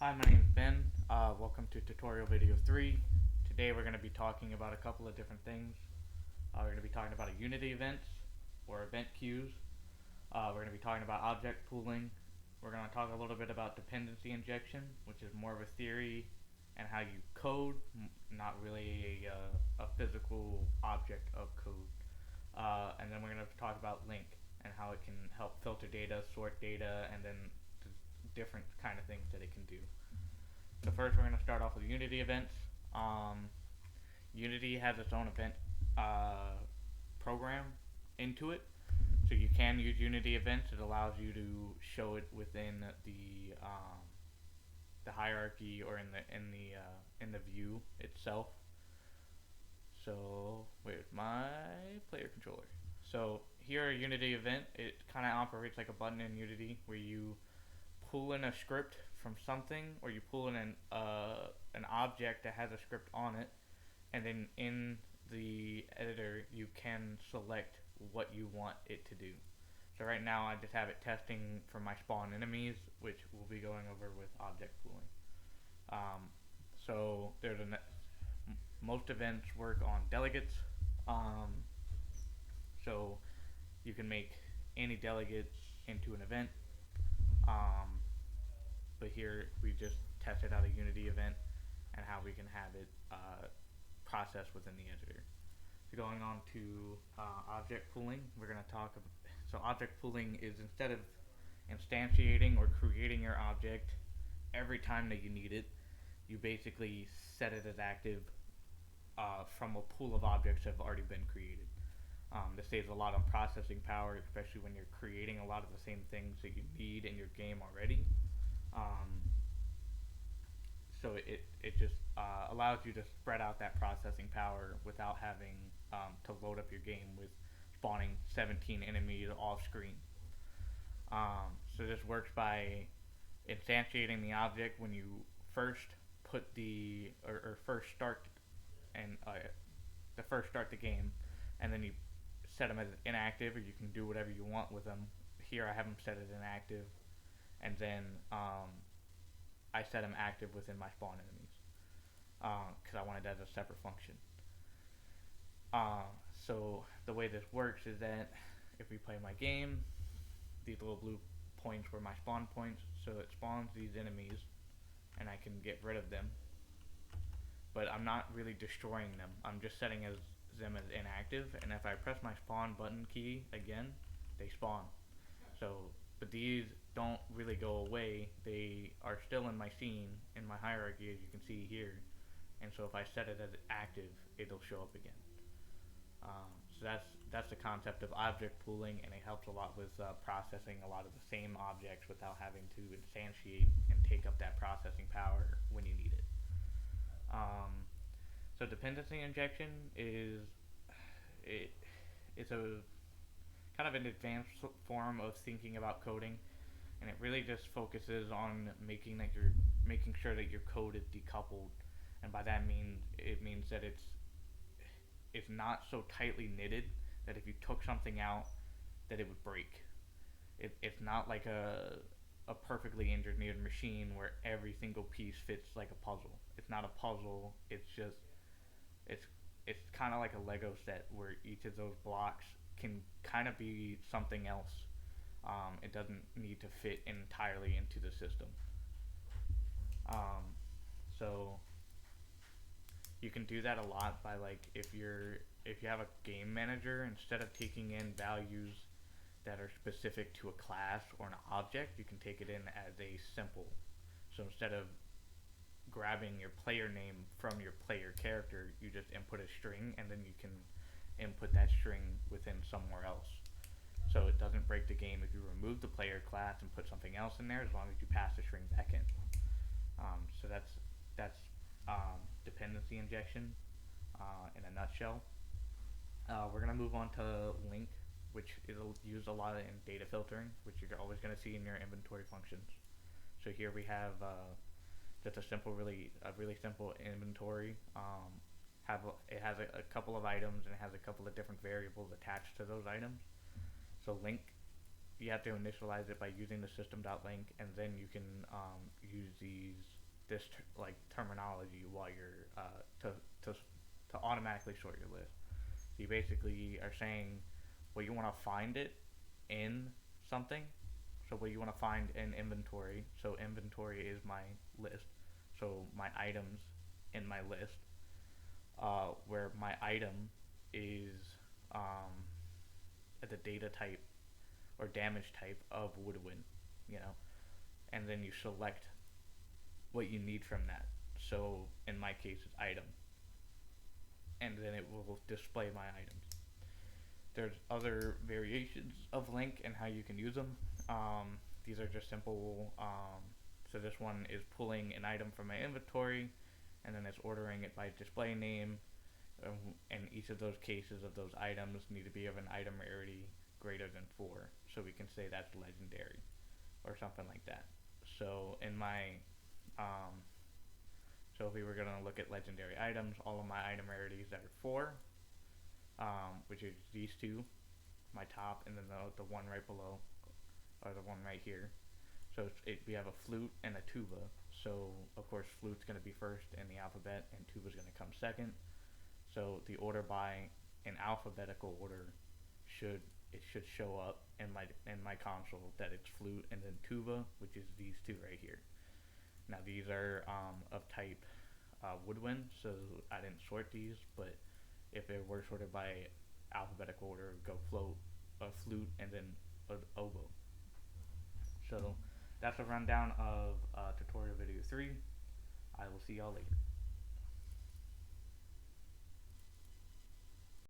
Hi, my name is Ben. Welcome to tutorial video 3. Today we're going to be talking about a couple of different things. We're going to be talking about Unity events or event queues. We're going to be talking about object pooling. We're going to talk a little bit about dependency injection, which is more of a theory and how you code, not really a physical object of code. And then we're going to talk about link and how it can help filter data, sort data, and then the different kind of things that it can do. So first, we're going to start off with Unity events. Unity has its own event program into it, so you can use Unity events. It allows you to show it within the hierarchy or in the view itself. So where's my player controller? So here, a Unity event, it kind of operates like a button in Unity where you pull in a script from something, or you pull in an object that has a script on it, and then in the editor you can select what you want it to do. So right now I just have it testing for my spawn enemies, which we'll be going over with object pooling. So there's most events work on delegates. So you can make any delegates into an event. But here we just tested out a Unity event and how we can have it processed within the editor. So going on to object pooling, we're going to talk about, so object pooling is instead of instantiating or creating your object every time that you need it, you basically set it as active from a pool of objects that have already been created. This saves a lot on processing power, especially when you're creating a lot of the same things that you need in your game already. Um, so it just allows you to spread out that processing power without having to load up your game with spawning 17 enemies off screen. So this works by instantiating the object when you first put or first start and the first start the game, and then you set them as inactive, or you can do whatever you want with them. Here I have them set as inactive, and then I set them active within my spawn enemies because I wanted that as a separate function. Uh, so the way this works is that if we play my game, these little blue points were my spawn points, so it spawns these enemies, and I can get rid of them. But I'm not really destroying them. I'm just setting them as inactive, and if I press my spawn button key again, they spawn. So, but these don't really go away. They are still in my scene, in my hierarchy, as you can see here. And so if I set it as active, it'll show up again. So that's the concept of object pooling, and it helps a lot with processing a lot of the same objects without having to instantiate and take up that processing power when you need it. So dependency injection it, it's a kind of an advanced form of thinking about coding, and it really just focuses on making sure that your code is decoupled, and by that it means that it's not so tightly knitted that if you took something out that it would break. It's not like a perfectly engineered machine where every single piece fits like a puzzle. It's not a puzzle. It's it's kind of like a Lego set where each of those blocks can kind of be something else. It doesn't need to fit entirely into the system. Um, so you can do that a lot by, like, if you have a game manager, instead of taking in values that are specific to a class or an object, you can take it in as a simple. So instead of grabbing your player name from your player character, you just input a string, and then you can input that string within somewhere else. So it doesn't break the game if you remove the player class and put something else in there, as long as you pass the string back in. So that's dependency injection in a nutshell. We're gonna move on to link, which is used a lot in data filtering, which you're always gonna see in your inventory functions. So here we have just a really simple inventory. It has a couple of items, and it has a couple of different variables attached to those items. So link, you have to initialize it by using the system.link, and then you can use these this terminology while you're to to automatically sort your list. So you basically are saying what you want to find it in something. So what you want to find in inventory. So inventory is my list. So my items in my list, where my item is um, the data type or damage type of woodwind, you know, and then you select what you need from that. So in my case, it's item, and then it will display my items. There's other variations of link and how you can use them. These are just simple. So this one is pulling an item from my inventory, and then it's ordering it by display name. And each of those cases of those items need to be of an item rarity greater than 4, so we can say that's legendary or something like that. So in my so if we were gonna look at legendary items, all of my item rarities are 4, which is these two, my top, and then the one right below, or the one right here. So we have a flute and a tuba. So of course flute's gonna be first in the alphabet, and tuba's gonna come second. So the order by an alphabetical order should show up in my console that it's flute and then tuba, which is these two right here. Now these are of type woodwind, so I didn't sort these, but if it were sorted by alphabetical order, it would go float, flute, and then oboe. So that's a rundown of tutorial video 3. I will see y'all later.